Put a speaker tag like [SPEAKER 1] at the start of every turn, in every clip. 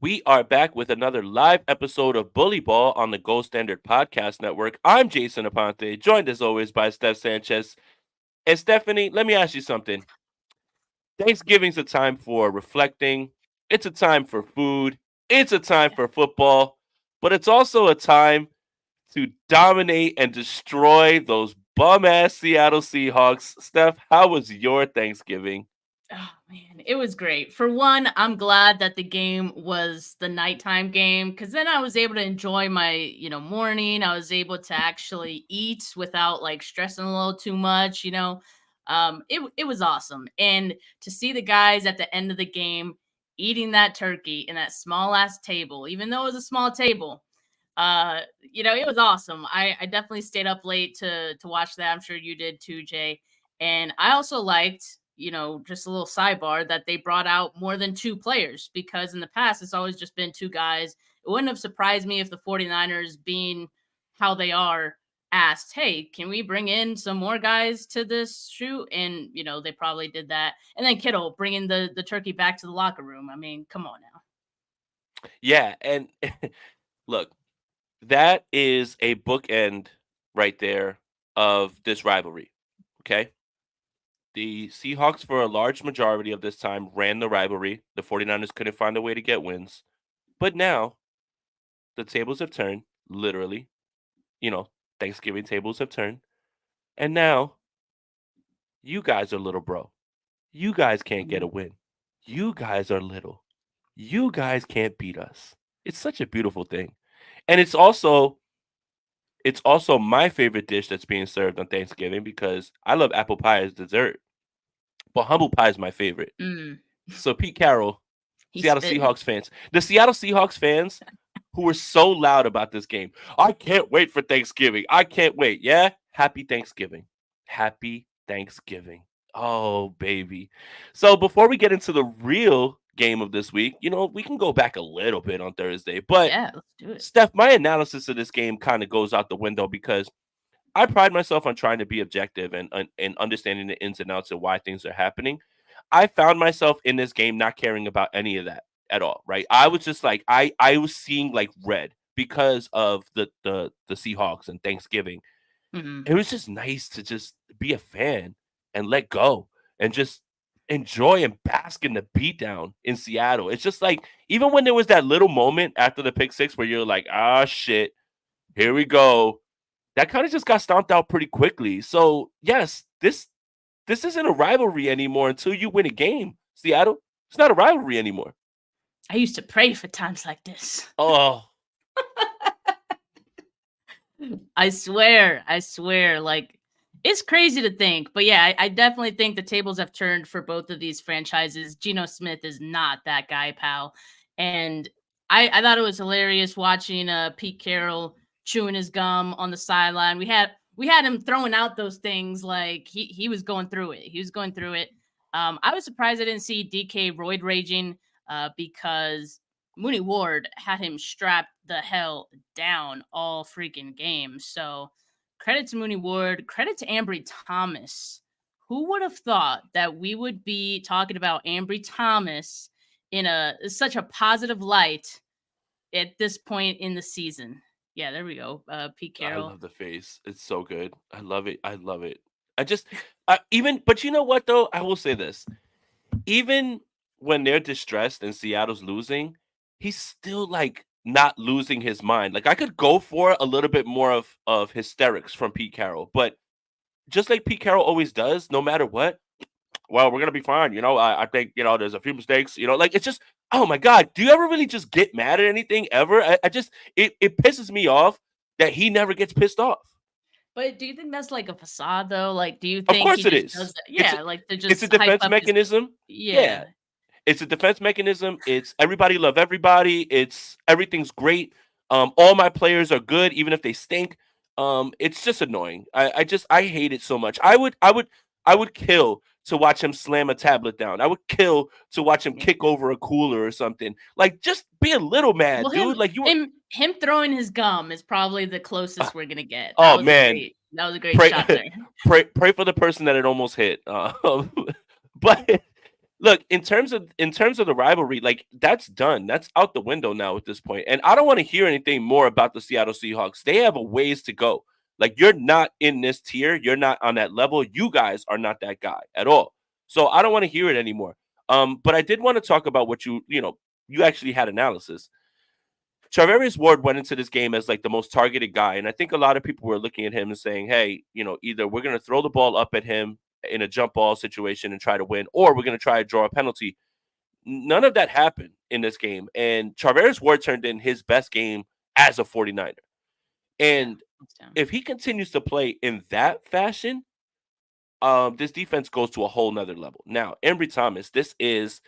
[SPEAKER 1] We are back with another live episode of Bully Ball on the Gold Standard Podcast Network. I'm Jason Aponte, joined as always by Steph Sanchez. And Stephanie, let me ask you something. Thanksgiving's a time for reflecting, it's a time for food, it's a time for football, but it's also a time to dominate and destroy those bum ass Seattle Seahawks. Steph, how was your Thanksgiving?
[SPEAKER 2] Oh man, it was great. For one, I'm glad that the game was the nighttime game because then I was able to enjoy my, morning. I was able to actually eat without like stressing a little too much. It was awesome, and to see the guys at the end of the game eating that turkey in that small ass table, even though it was a small table. It was awesome. I definitely stayed up late to watch that. I'm sure you did too, Jay. And I also liked, just a little sidebar that they brought out more than two players because in the past it's always just been two guys. It wouldn't have surprised me if the 49ers, being how they are, asked, "Hey, can we bring in some more guys to this shoot?" And, they probably did that. And then Kittle bringing the turkey back to the locker room. I mean, come on now.
[SPEAKER 1] Yeah, and look, that is a bookend right there of this rivalry. Okay. The Seahawks, for a large majority of this time, ran the rivalry. The 49ers couldn't find a way to get wins. But now the tables have turned, literally. You know, Thanksgiving tables have turned. And now you guys are little, bro. You guys can't get a win. You guys are little. You guys can't beat us. It's such a beautiful thing. And it's also my favorite dish that's being served on Thanksgiving because I love apple pie as dessert, but humble pie is my favorite.
[SPEAKER 2] Mm,
[SPEAKER 1] So Pete Carroll,
[SPEAKER 2] he's
[SPEAKER 1] Seattle
[SPEAKER 2] spitting.
[SPEAKER 1] Seahawks fans, the Seattle Seahawks fans who were so loud about this game. I can't wait for Thanksgiving. I can't wait. Yeah, happy Thanksgiving. Happy Thanksgiving. Oh, baby. So before we get into the real game of this week, we can go back a little bit on Thursday. But
[SPEAKER 2] Yeah, let's do it.
[SPEAKER 1] Steph, my analysis of this game kind of goes out the window because I pride myself on trying to be objective and understanding the ins and outs of why things are happening. I found myself in this game not caring about any of that at all, right? I was just like I was seeing like red because of the Seahawks and Thanksgiving.
[SPEAKER 2] Mhm.
[SPEAKER 1] It was just nice to just be a fan and let go and just enjoy and bask in the beatdown in Seattle. It's just like even when there was that little moment after the pick six where you're like, ah shit, here we go, that kind of just got stomped out pretty quickly. So yes, this isn't a rivalry anymore until you win a game. Seattle, it's not a rivalry anymore.
[SPEAKER 2] I used to pray for times like this.
[SPEAKER 1] Oh,
[SPEAKER 2] I swear, like it's crazy to think, but yeah, I definitely think the tables have turned for both of these franchises. Geno Smith is not that guy, pal, and I thought it was hilarious watching Pete Carroll chewing his gum on the sideline. We had him throwing out those things like he was going through it. He was going through it. I was surprised I didn't see DK roid raging because Mooney Ward had him strapped the hell down all freaking game. So credit to Mooney Ward, credit to Ambry Thomas. Who would have thought that we would be talking about Ambry Thomas in such a positive light at this point in the season? Yeah, there we go. Pete
[SPEAKER 1] I
[SPEAKER 2] Carroll.
[SPEAKER 1] love the face. It's so good. I love it. I love it. I just but you know what though? I will say this. Even when they're distressed and Seattle's losing, he's still like not losing his mind. Like I could go for a little bit more of hysterics from Pete Carroll, but just like Pete Carroll always does, no matter what, well, we're gonna be fine. I think there's a few mistakes. Like it's just, oh my god, do you ever really just get mad at anything ever? I just it pisses me off that he never gets pissed off.
[SPEAKER 2] But do you think that's like a facade though? Like, do you
[SPEAKER 1] Of
[SPEAKER 2] think he
[SPEAKER 1] course it
[SPEAKER 2] just does
[SPEAKER 1] is.
[SPEAKER 2] that?
[SPEAKER 1] It's a,
[SPEAKER 2] Yeah, like to
[SPEAKER 1] it's a
[SPEAKER 2] just hype
[SPEAKER 1] defense
[SPEAKER 2] up his.
[SPEAKER 1] mechanism.
[SPEAKER 2] Yeah.
[SPEAKER 1] Yeah, it's a defense mechanism. It's everybody love everybody. It's everything's great. All my players are good, even if they stink. It's just annoying. I hate it so much. I would kill to watch him slam a tablet down. I would kill to watch him kick over a cooler or something. Like, just be a little mad,
[SPEAKER 2] Well, him
[SPEAKER 1] dude. Like you were.
[SPEAKER 2] him him throwing his gum is probably the closest we're gonna get.
[SPEAKER 1] Oh man,
[SPEAKER 2] That was a great
[SPEAKER 1] pray
[SPEAKER 2] shot there.
[SPEAKER 1] pray for the person that it almost hit. But Look, in terms of the rivalry, like that's done. That's out the window now at this point. And I don't want to hear anything more about the Seattle Seahawks. They have a ways to go. Like you're not in this tier. You're not on that level. You guys are not that guy at all. So I don't want to hear it anymore. But I did want to talk about what you actually had analysis. Charvarius Ward went into this game as like the most targeted guy, and I think a lot of people were looking at him and saying, "Hey, either we're going to throw the ball up at him in a jump ball situation and try to win, or we're going to try to draw a penalty." None of that happened in this game, and Charvarius Ward turned in his best game as a 49er.
[SPEAKER 2] Yeah.
[SPEAKER 1] And
[SPEAKER 2] Yeah.
[SPEAKER 1] if he continues to play in that fashion, this defense goes to a whole nother level. Now, Embry Thomas, this is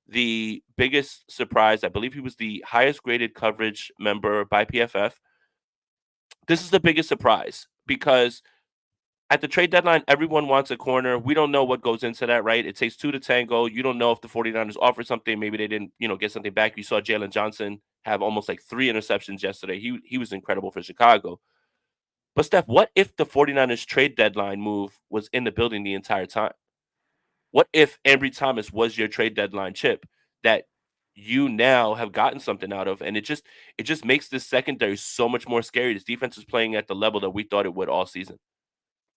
[SPEAKER 1] the biggest surprise. I believe he was the highest graded coverage member by PFF. This is the biggest surprise because at the trade deadline, everyone wants a corner. We don't know what goes into that, right? It takes two to tango. You don't know if the 49ers offered something. Maybe they didn't, get something back. You saw Jalen Johnson have almost like 3 interceptions yesterday. He was incredible for Chicago. But Steph, what if the 49ers trade deadline move was in the building the entire time? What if Ambry Thomas was your trade deadline chip that you now have gotten something out of, and it just makes this secondary so much more scary. This defense is playing at the level that we thought it would all season.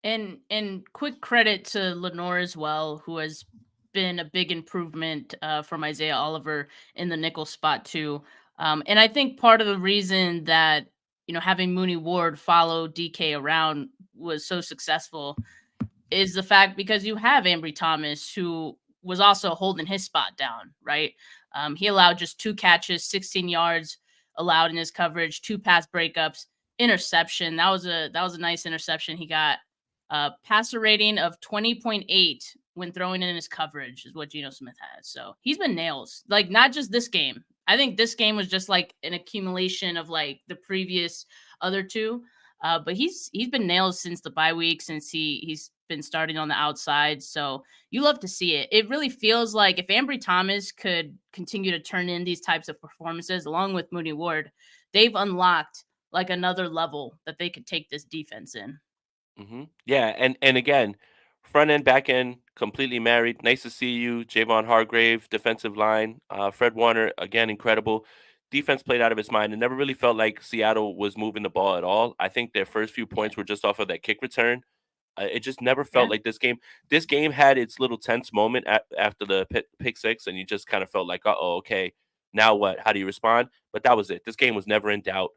[SPEAKER 2] And quick credit to Lenore as well, who has been a big improvement from Isaiah Oliver in the nickel spot too. And I think part of the reason that having Mooney Ward follow DK around was so successful is the fact because you have Ambry Thomas who was also holding his spot down, right? He allowed just 2 catches, 16 yards allowed in his coverage, 2 pass breakups, interception. That was a nice interception. He got a passer rating of 20.8 when throwing in his coverage is what Geno Smith has. So he's been nails. Like not just this game. I think this game was just like an accumulation of like the previous other two. But he's been nails since the bye week, since he's been starting on the outside. So you love to see it. It really feels like if Ambry Thomas could continue to turn in these types of performances along with Mooney Ward, they've unlocked like another level that they could take this defense in.
[SPEAKER 1] Yeah, and again, front end, back end, completely married. Nice to see you, Javon Hargrave, defensive line. Fred Warner, again, incredible. Defense played out of its mind. It never really felt like Seattle was moving the ball at all. I think their first few
[SPEAKER 2] Yeah.
[SPEAKER 1] points were just off of that kick return. It just never felt
[SPEAKER 2] Yeah.
[SPEAKER 1] like this game. This game had its little tense moment after the pick six, and you just kind of felt like, oh, okay, now what? How do you respond? But that was it. This game was never in doubt.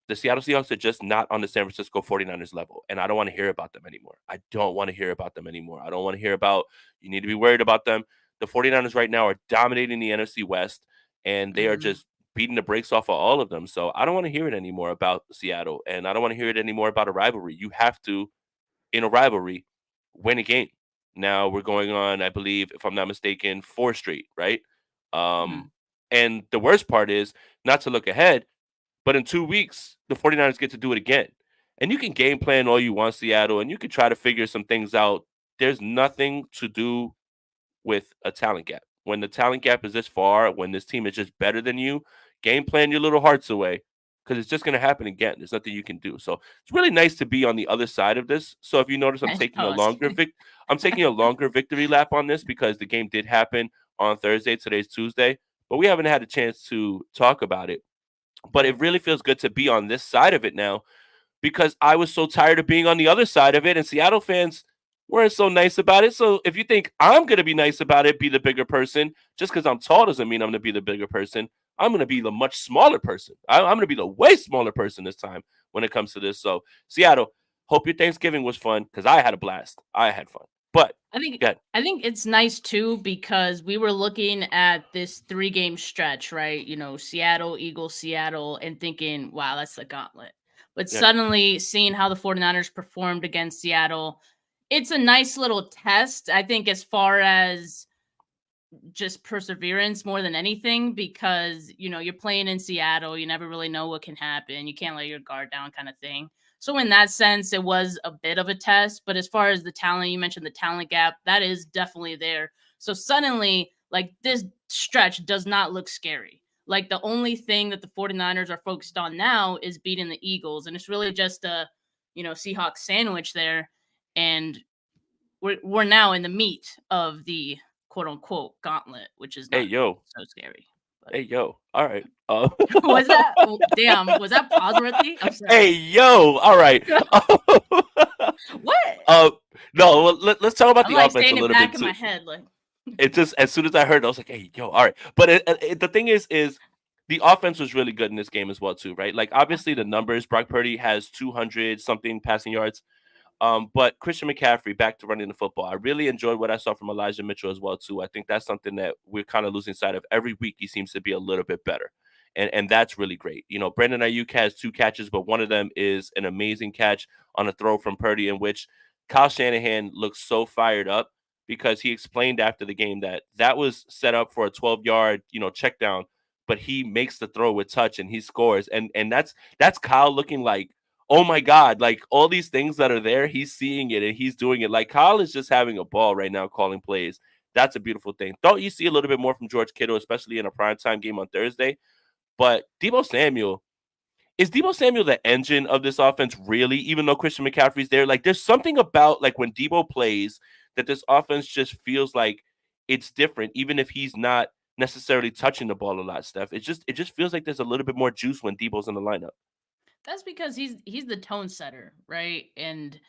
[SPEAKER 1] The Seattle Seahawks are just not on the San Francisco 49ers level, and I don't want to hear about them anymore. I don't want to hear about them anymore. I don't want to hear about you need to be worried about them. The 49ers right now are dominating the NFC West, and they are
[SPEAKER 2] Mhm.
[SPEAKER 1] just beating the brakes off of all of them. So I don't want to hear it anymore about Seattle, and I don't want to hear it anymore about a rivalry. You have to in a rivalry, win a game. Now we're going on, I believe, if I'm not mistaken, 4 straight, right? Um,
[SPEAKER 2] Mhm.
[SPEAKER 1] and the worst part is not to look ahead, but in 2 weeks, the 49ers get to do it again. And you can game plan all you want, Seattle, and you can try to figure some things out. There's nothing to do with a talent gap. When the talent gap is this far, when this team is just better than you, game plan your little hearts away because it's just going to happen again. There's nothing you can do. So it's really nice to be on the other side of this. So if you notice,
[SPEAKER 2] I know.
[SPEAKER 1] I'm taking a longer victory lap on this because the game did happen on Thursday. Today's Tuesday, but we haven't had a chance to talk about it. But
[SPEAKER 2] Yeah.
[SPEAKER 1] it really feels good to be on this side of it now because I was so tired of being on the other side of it, and Seattle fans weren't so nice about it. So if you think I'm going to be nice about it, be the bigger person, just because I'm tall doesn't mean I'm going to be the bigger person. I'm going to be the much smaller person. I'm going to be the way smaller person this time when it comes to this. So Seattle, hope your Thanksgiving was fun because I had a blast. I had fun. But
[SPEAKER 2] I think
[SPEAKER 1] good.
[SPEAKER 2] I think it's nice too because we were looking at this 3 game stretch, right? Seattle, Eagles, Seattle, and thinking, wow, that's the gauntlet. But
[SPEAKER 1] Yeah.
[SPEAKER 2] suddenly seeing how the 49ers performed against Seattle, it's a nice little test, I think, as far as just perseverance more than anything because you're playing in Seattle, you never really know what can happen. You can't let your guard down kind of thing. So in that sense it was a bit of a test, but as far as the talent, you mentioned the talent gap, that is definitely there. So suddenly like this stretch does not look scary. Like the only thing that the 49ers are focused on now is beating the Eagles, and it's really just a Seahawks sandwich there, and we're now in the meat of the quote unquote gauntlet, which is
[SPEAKER 1] Hey,
[SPEAKER 2] not
[SPEAKER 1] yo.
[SPEAKER 2] so scary. But
[SPEAKER 1] Hey, yo. All right.
[SPEAKER 2] was that damn? Was that pause worthy? I'm
[SPEAKER 1] Hey,
[SPEAKER 2] sorry.
[SPEAKER 1] yo. All right.
[SPEAKER 2] What?
[SPEAKER 1] uh, no, well, let's talk about
[SPEAKER 2] I'm
[SPEAKER 1] the
[SPEAKER 2] like
[SPEAKER 1] offense a
[SPEAKER 2] saying it
[SPEAKER 1] little
[SPEAKER 2] back
[SPEAKER 1] bit
[SPEAKER 2] in my
[SPEAKER 1] too.
[SPEAKER 2] head, like
[SPEAKER 1] It just as soon as I heard it, I was like, "Hey, yo, all right." But the thing is the offense was really good in this game as well too, right? Like obviously the
[SPEAKER 2] absolutely.
[SPEAKER 1] numbers. Brock Purdy has 200 something passing yards. But Christian McCaffrey back to running the football. I really enjoyed what I saw from Elijah Mitchell as well too. I think that's something that we're kind of losing sight of. Every week he seems to be a little bit better. And that's really great. You know, Brandon Ayuk has 2 catches, but one of them is an amazing catch on a throw from Purdy, in which Kyle Shanahan looks so fired up because he explained after the game that that was set up for a 12-yard, check down, but he makes the throw with touch and he scores. And that's Kyle looking like, oh my God, like all these things that are there, he's seeing it and he's doing it. Like Kyle is just having a ball right now calling plays. That's a beautiful thing. Thought you see a little bit more from George Kittle, especially in a primetime game on Thursday. But Debo Samuel the engine of this offense, really, even though Christian McCaffrey's there? Like there's something about like when Debo plays that this offense just feels like it's different, even if he's not necessarily touching the ball a lot, Steph. It just feels like there's a little bit more juice when Debo's in the lineup.
[SPEAKER 2] That's because he's the tone setter, right? And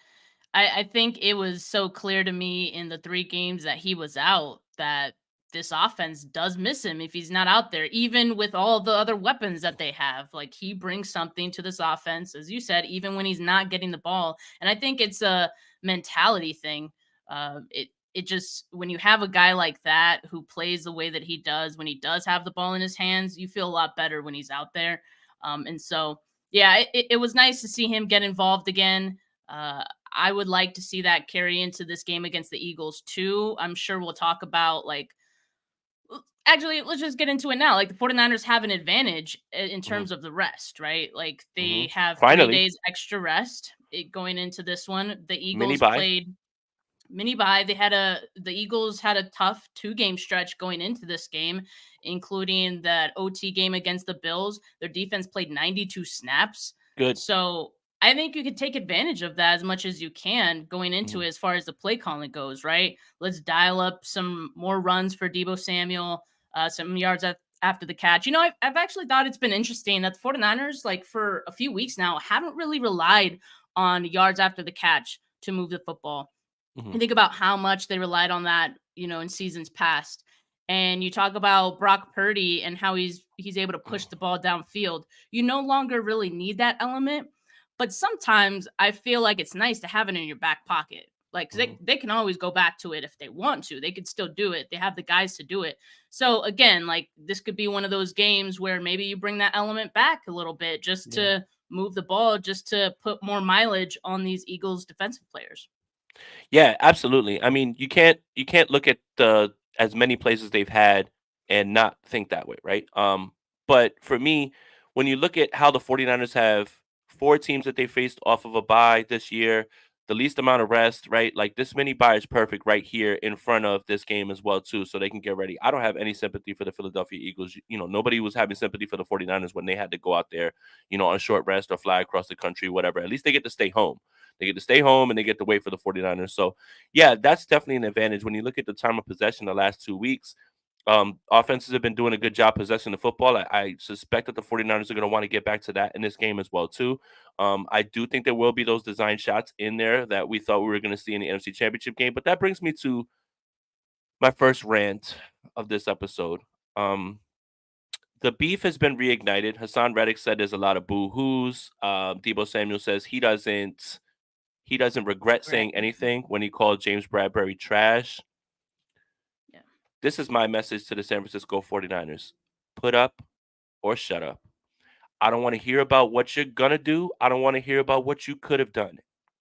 [SPEAKER 2] I think it was so clear to me in the 3 games that he was out that this offense does miss him if he's not out there, even with all the other weapons that they have. Like he brings something to this offense, as you said, even when he's not getting the ball. And I think it's a mentality thing. It just when you have a guy like that who plays the way that he does, when he does have the ball in his hands, you feel a lot better when he's out there. And so yeah, it was nice to see him get involved again. Uh, I would like to see that carry into this game against the Eagles too. I'm sure we'll talk about actually, let's just get into it now. Like the 49ers have an advantage in
[SPEAKER 1] Hmm.
[SPEAKER 2] terms of the rest, right? Like
[SPEAKER 1] Hmm.
[SPEAKER 2] they have 3
[SPEAKER 1] Finally,
[SPEAKER 2] days extra rest going into this one. The
[SPEAKER 1] mini
[SPEAKER 2] Eagles
[SPEAKER 1] buy.
[SPEAKER 2] played mini bye. The Eagles had a tough 2 game stretch going into this game, including that OT game against the Bills. Their defense played 92 snaps.
[SPEAKER 1] Good.
[SPEAKER 2] So I think you could take advantage of that as much as you can going into
[SPEAKER 1] Hmm.
[SPEAKER 2] it as far as the play calling goes, right? Let's dial up some more runs for Debo Samuel, some yards after the catch. I've actually thought it's been interesting that the 49ers, like for a few weeks now, haven't really relied on yards after the catch to move the football.
[SPEAKER 1] Hmm.
[SPEAKER 2] You think about how much they relied on that, in seasons past. And you talk about Brock Purdy and how he's able to push the ball downfield. You no longer really need that element, but sometimes I feel like it's nice to have it in your back pocket. Like 'cause
[SPEAKER 1] Hmm.
[SPEAKER 2] they can always go back to it if they want to. They could still do it. They have the guys to do it. So again, like this could be one of those games where maybe you bring that element back a little bit just
[SPEAKER 1] Yeah.
[SPEAKER 2] to move the ball, just to put more mileage on these Eagles defensive players.
[SPEAKER 1] Yeah, absolutely. I mean, you can't look at the as many places they've had and not think that way, right? But for me, when you look at how the 49ers have 4 teams that they faced off of a bye this year, the least amount of rest, right? Like this mini bye is perfect right here in front of this game as well too, so they can get ready. I don't have any sympathy for the Philadelphia Eagles. Nobody was having sympathy for the 49ers when they had to go out there, on short rest or fly across the country, whatever. At least they get to stay home. They get to stay home and they get to wait for the 49ers. So, yeah, that's definitely an advantage. When you look at the time of possession the last 2 weeks, offenses have been doing a good job possessing the football. I suspect that the 49ers are going to want to get back to that in this game as well, too. I do think there will be those design shots in there that we thought we were going to see in the NFC Championship game. But that brings me to my first rant of this episode. Um, the beef has been reignited. Hassan Reddick said there's a lot of boo-hoos. Debo Samuel says he doesn't regret
[SPEAKER 2] Regret.
[SPEAKER 1] saying anything when he called James Bradbury trash.
[SPEAKER 2] Yeah.
[SPEAKER 1] This is my message to the San Francisco 49ers. Put up or shut up. I don't want to hear about what you're going to do. I don't want to hear about what you could have done.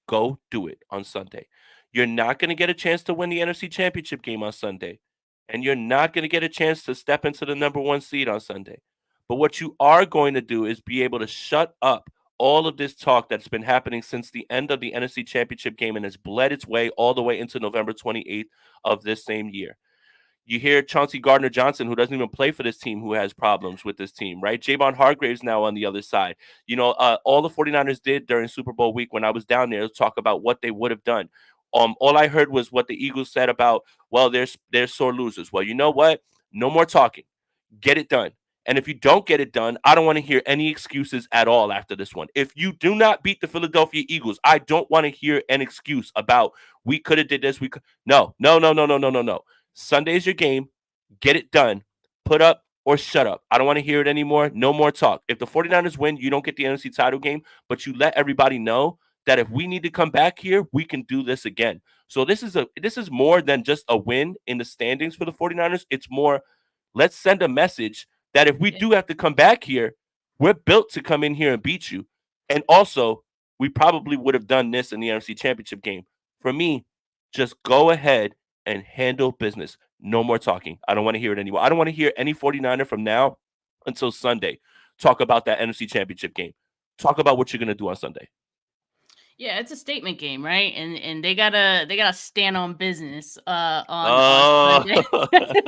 [SPEAKER 1] Go do it on Sunday. You're not going to get a chance to win the NFC Championship game on Sunday. And you're not going to get a chance to step into the number 1 seed on Sunday. But what you are going to do is be able to shut up all of this talk that's been happening since the end of the NFC Championship game and has bled its way all the way into November 28th of this same year. You hear Chauncey Gardner-Johnson, who doesn't even play for this team, who has problems with this team, right? Javon Hargrave's now on the other side. All the 49ers did during Super Bowl week when I was down there to talk about what they would have done. All I heard was what the Eagles said about, well, they're sore losers. Well, you know what? No more talking. Get it done. And if you don't get it done, I don't want to hear any excuses at all after this one. If you do not beat the Philadelphia Eagles, I don't want to hear an excuse about we could have did this. We could no, no, no, no, no, no, no, no. Sunday's your game. Get it done. Put up or shut up. I don't want to hear it anymore. No more talk. If the 49ers win, you don't get the NFC title game, but you let everybody know that if we need to come back here, we can do this again. So this is more than just a win in the standings for the 49ers. It's more, let's send a message that if we
[SPEAKER 2] Yeah.
[SPEAKER 1] do have to come back here, we're built to come in here and beat you. And also, we probably would have done this in the NFC Championship game. For me, just go ahead and handle business. No more talking. I don't want to hear it anymore. I don't want to hear any 49er from now until Sunday talk about that NFC Championship game. Talk about what you're going to do on Sunday.
[SPEAKER 2] Yeah, it's a statement game, right? And they gotta stand on business on
[SPEAKER 1] Oh,
[SPEAKER 2] Sunday.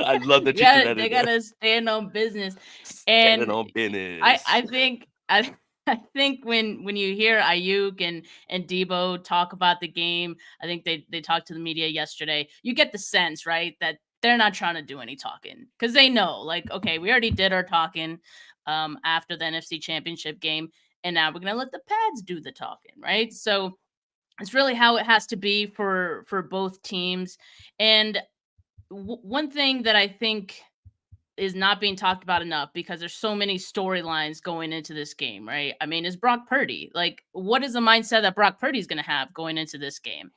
[SPEAKER 1] I love that you threw that
[SPEAKER 2] They
[SPEAKER 1] in there.
[SPEAKER 2] gotta stand on business.
[SPEAKER 1] Standing
[SPEAKER 2] And
[SPEAKER 1] on
[SPEAKER 2] I
[SPEAKER 1] business.
[SPEAKER 2] I think I I think when you hear Ayuk and Debo talk about the game, I think they talked to the media yesterday. You get the sense, right, that they're not trying to do any talking because they know, like, okay, we already did our talking after the NFC Championship game, and now we're gonna let the pads do the talking, right? So it's really how it has to be for both teams. And one thing that I think is not being talked about enough because there's so many storylines going into this game, right? I mean, is Brock Purdy. Like, what is the mindset that Brock Purdy is going to have going into this game?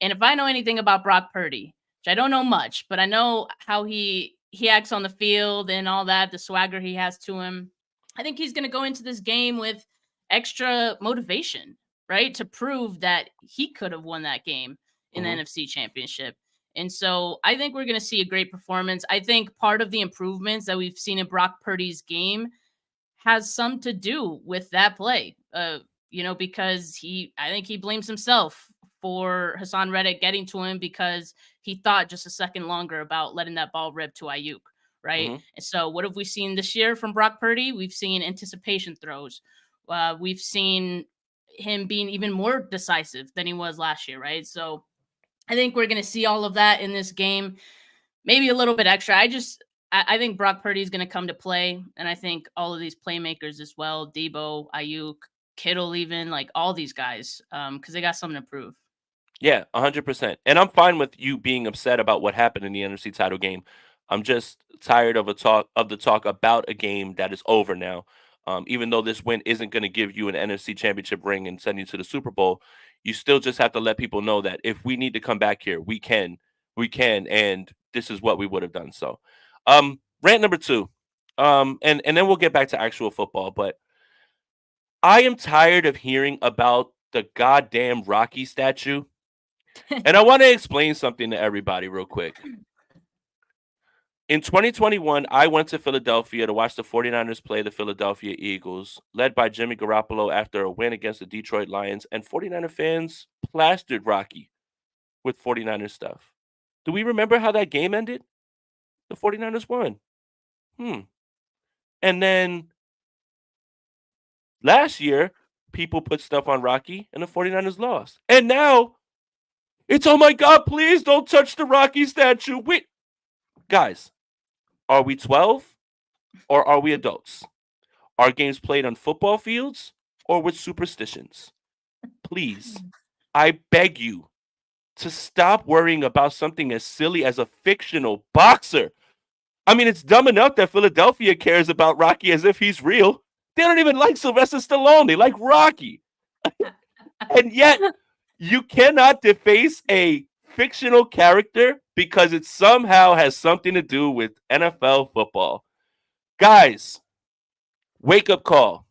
[SPEAKER 2] And if I know anything about Brock Purdy, which I don't know much, but I know how he acts on the field and all that, the swagger he has to him. I think he's going to go into this game with extra motivation, right? To prove that he could have won that game in the
[SPEAKER 1] Hmm.
[SPEAKER 2] NFC Championship. And so I think we're going to see a great performance. I think part of the improvements that we've seen in Brock Purdy's game has some to do with that play. Because I think he blames himself for Hassan Reddick getting to him because he thought just a second longer about letting that ball rip to Ayuk, right?
[SPEAKER 1] Hmm.
[SPEAKER 2] And so what have we seen this year from Brock Purdy? We've seen anticipation throws. We've seen him being even more decisive than he was last year, right? So I think we're going to see all of that in this game, maybe a little bit extra. I think Brock Purdy is going to come to play, and I think all of these playmakers as well, Debo, Ayuk, Kittle, even like all these guys, because they got something to prove.
[SPEAKER 1] Yeah, 100%. And I'm fine with you being upset about what happened in the NFC title game. I'm just tired of the talk about a game that is over now. Even though this win isn't going to give you an NFC championship ring and send you to the Super Bowl, you still just have to let people know that if we need to come back here, we can, and this is what we would have done. So, rant number two, and then we'll get back to actual football. But I am tired of hearing about the goddamn Rocky statue. And I want to explain something to everybody real quick. In 2021, I went to Philadelphia to watch the 49ers play the Philadelphia Eagles, led by Jimmy Garoppolo after a win against the Detroit Lions, and 49er fans plastered Rocky with 49er stuff. Do we remember how that game ended? The 49ers won. And then last year, people put stuff on Rocky, and the 49ers lost. And now, it's, oh my God, please don't touch the Rocky statue. Wait, guys, are we 12 or are we adults? Are games played on football fields or with superstitions? Please, I beg you to stop worrying about something as silly as a fictional boxer. I mean, it's dumb enough that Philadelphia cares about Rocky as if he's real. They don't even like Sylvester Stallone. They like Rocky. And yet, you cannot deface a fictional character because it somehow has something to do with NFL football. Guys, wake up call.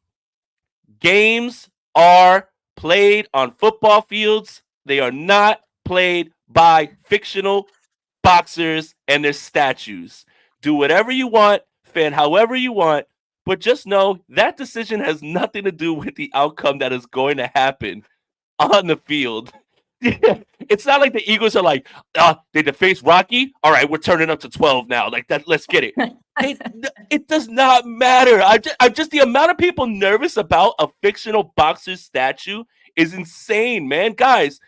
[SPEAKER 1] Games are played on football fields. They are not played by fictional boxers and their statues. Do whatever you want, fan however you want, but just know that decision has nothing to do with the outcome that is going to happen on the field. It's not like the Eagles are like, they deface Rocky. All right, we're turning up to 12 now. Like that, let's get it. It it does not matter. I'm just the amount of people nervous about a fictional boxer statue is insane, man. Guys,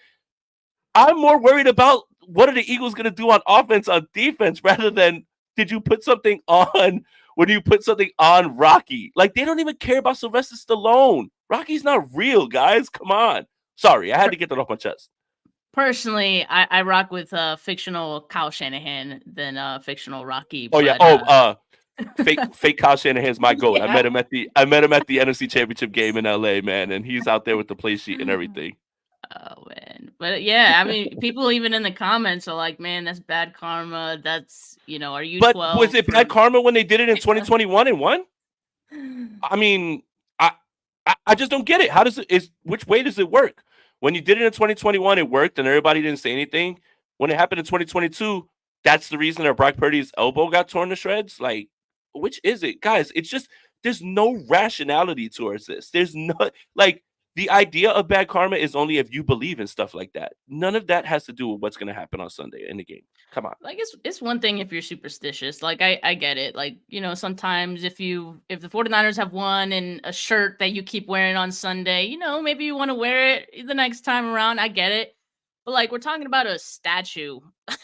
[SPEAKER 1] I'm more worried about what are the Eagles going to do on offense, on defense, rather than did you put something on when you put something on Rocky. Like, they don't even care about Sylvester Stallone. Rocky's not real, guys. Come on. Sorry, I had to get that off my chest.
[SPEAKER 2] Personally, I rock with fictional Kyle Shanahan than fictional Rocky,
[SPEAKER 1] Oh yeah.
[SPEAKER 2] but
[SPEAKER 1] Fake Kyle Shanahan's my goat.
[SPEAKER 2] yeah.
[SPEAKER 1] I met him at the NFC Championship game in LA, man, and he's out there with the play sheet and everything.
[SPEAKER 2] Oh man, but yeah, I mean, people even in the comments are like, "Man, that's bad karma. That's are you
[SPEAKER 1] But was
[SPEAKER 2] 12
[SPEAKER 1] it
[SPEAKER 2] for?"
[SPEAKER 1] bad karma when they did it in 2021 and won? I mean, I I just don't get it. How does it is which way does it work? When you did it in 2021, it worked and everybody didn't say anything. When it happened in 2022, that's the reason that Brock Purdy's elbow got torn to shreds. Like, which is it, guys? It's just there's no rationality towards this. There's no like the idea of bad karma is only if you believe in stuff like that. None of that has to do with what's going to happen on Sunday in the game. Come on.
[SPEAKER 2] Like it's one thing if you're superstitious. Like I get it. Like, sometimes if the 49ers have won and a shirt that you keep wearing on Sunday, maybe you want to wear it the next time around. I get it. But like we're talking about a statue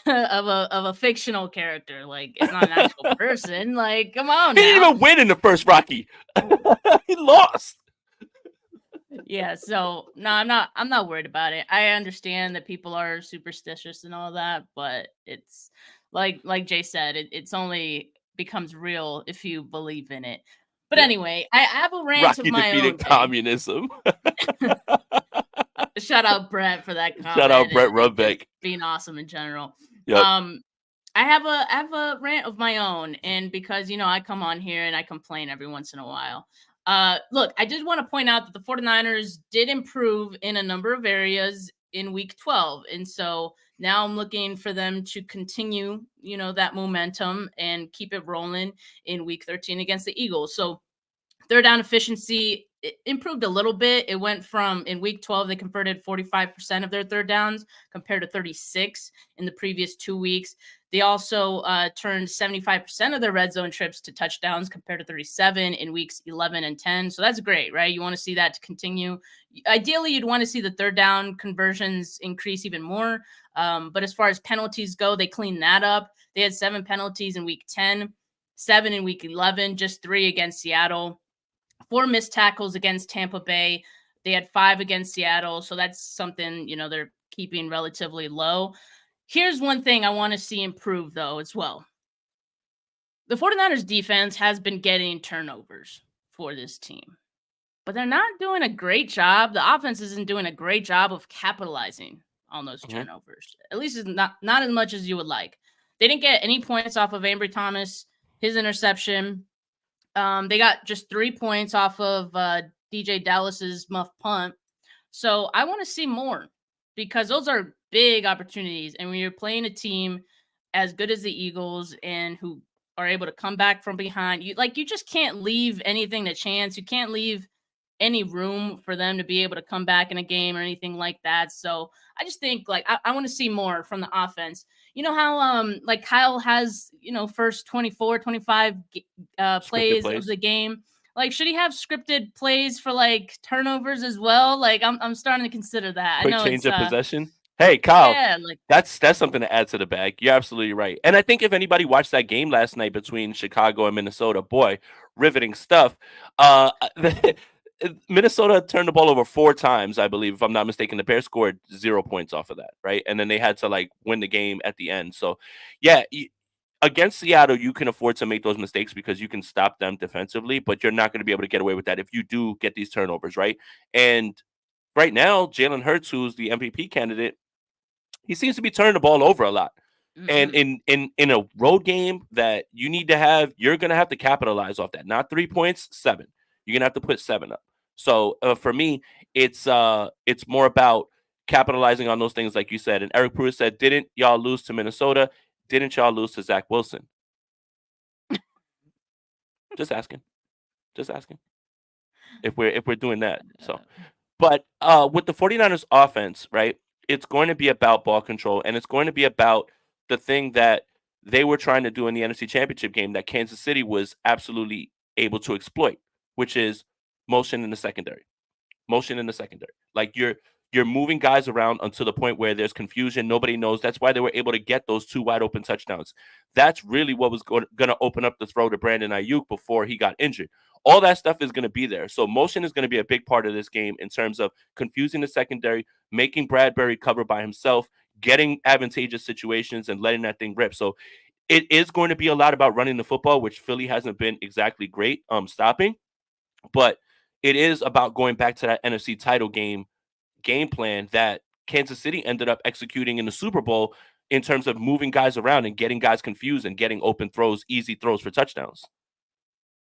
[SPEAKER 2] of a fictional character. Like it's not an actual person. Like, come on
[SPEAKER 1] He didn't
[SPEAKER 2] now.
[SPEAKER 1] even win in the first Rocky. He lost.
[SPEAKER 2] Yeah, so no, I'm not worried about it. I understand that people are superstitious and all that, but it's like Jay said, it's only becomes real if you believe in it. But
[SPEAKER 1] Yeah.
[SPEAKER 2] anyway, I have a rant of
[SPEAKER 1] Rocky
[SPEAKER 2] my own,
[SPEAKER 1] defeated
[SPEAKER 2] Jay.
[SPEAKER 1] communism.
[SPEAKER 2] Shout out Brett for that
[SPEAKER 1] Shout out
[SPEAKER 2] comment
[SPEAKER 1] Brett
[SPEAKER 2] and just
[SPEAKER 1] Rubbeck.
[SPEAKER 2] being awesome in general.
[SPEAKER 1] Yep.
[SPEAKER 2] Um I have a rant of my own, and because I come on here and I complain every once in a while. Look, I did want to point out that the 49ers did improve in a number of areas in week 12. And so now I'm looking for them to continue, that momentum and keep it rolling in week 13 against the Eagles. So third down efficiency improved a little bit. It went from in week 12, they converted 45% of their third downs compared to 36 in the previous 2 weeks. They also turned 75% of their red zone trips to touchdowns compared to 37 in weeks 11 and 10. So that's great, right? You want to see that to continue. Ideally, you'd want to see the third down conversions increase even more. But as far as penalties go, they cleaned that up. They had 7 penalties in week 10, 7 in week 11, just 3 against Seattle. 4 missed tackles against Tampa Bay. They had 5 against Seattle. So that's something, they're keeping relatively low. Here's one thing I want to see improve, though, as well. The 49ers defense has been getting turnovers for this team, but they're not doing a great job. The offense isn't doing a great job of capitalizing on those
[SPEAKER 1] Mm-hmm.
[SPEAKER 2] turnovers. At least it's not as much as you would like. They didn't get any points off of Ambry Thomas, his interception. They got just 3 points off of DJ Dallas's muff punt. So I want to see more because those are big opportunities. And when you're playing a team as good as the Eagles and who are able to come back from behind, you just can't leave anything to chance. You can't leave any room for them to be able to come back in a game or anything like that. So I just think I want to see more from the offense. You know how like Kyle has, first 24, 25
[SPEAKER 1] Scripted
[SPEAKER 2] plays of
[SPEAKER 1] plays.
[SPEAKER 2] the game. Like, should he have scripted plays for like turnovers as well? Like, I'm starting to consider that. I
[SPEAKER 1] Quick
[SPEAKER 2] know
[SPEAKER 1] change
[SPEAKER 2] it's
[SPEAKER 1] of possession. Hey, Kyle,
[SPEAKER 2] yeah, like
[SPEAKER 1] that's something to add to the bag. You're absolutely right. And I think if anybody watched that game last night between Chicago and Minnesota, boy, riveting stuff. Uh, Minnesota turned the ball over 4 times, I believe, if I'm not mistaken. The Bears scored 0 points off of that, right? And then they had to like win the game at the end. So, yeah, against Seattle, you can afford to make those mistakes because you can stop them defensively, but you're not going to be able to get away with that if you do get these turnovers, right? And right now, Jalen Hurts, who's the MVP candidate, he seems to be turning the ball over a lot. And
[SPEAKER 2] mhm.
[SPEAKER 1] in a road game that you need to have, you're gonna have to capitalize off that. Not 3 points, 7. You're gonna have to put 7 up. So for me, it's more about capitalizing on those things, like you said. And Eric Pruitt said, "Didn't y'all lose to Minnesota? Didn't y'all lose to Zach Wilson?" Just asking. Just asking. If we're doing that. So but with the 49ers offense, right, it's going to be about ball control and it's going to be about the thing that they were trying to do in the NFC Championship game that Kansas City was absolutely able to exploit, which is motion in the secondary. Motion in the secondary. Like You're moving guys around until the point where there's confusion. Nobody knows. That's why they were able to get those 2 wide open touchdowns. That's really what was going to open up the throw to Brandon Ayuk before he got injured. All that stuff is going to be there. So motion is going to be a big part of this game in terms of confusing the secondary, making Bradbury cover by himself, getting advantageous situations, and letting that thing rip. So it is going to be a lot about running the football, which Philly hasn't been exactly great stopping. But it is about going back to that NFC title game plan that Kansas City ended up executing in the Super Bowl in terms of moving guys around and getting guys confused and getting open throws, easy throws for touchdowns.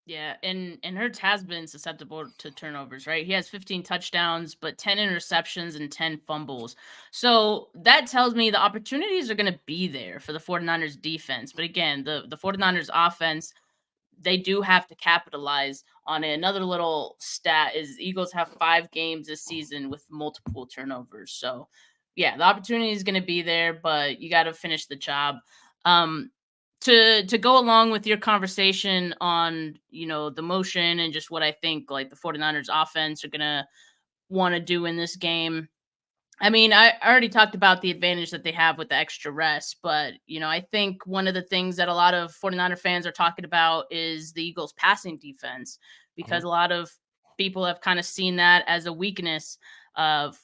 [SPEAKER 2] Yeah, and Hurts has been susceptible to turnovers, right? He has 15 touchdowns, but 10 interceptions and 10 fumbles. So that tells me the opportunities are going to be there for the 49ers defense. But again, the 49ers offense, they do have to capitalize on it. Another little stat is Eagles have 5 games this season with multiple turnovers. So yeah, the opportunity is going to be there, but you got to finish the job. Um, to go along with your conversation on, the motion and just what I think like the 49ers offense are going to want to do in this game. I mean, I already talked about the advantage that they have with the extra rest, but, I think one of the things that a lot of 49er fans are talking about is the Eagles passing defense, because
[SPEAKER 1] Mhm.
[SPEAKER 2] a lot of people have kind of seen that as a weakness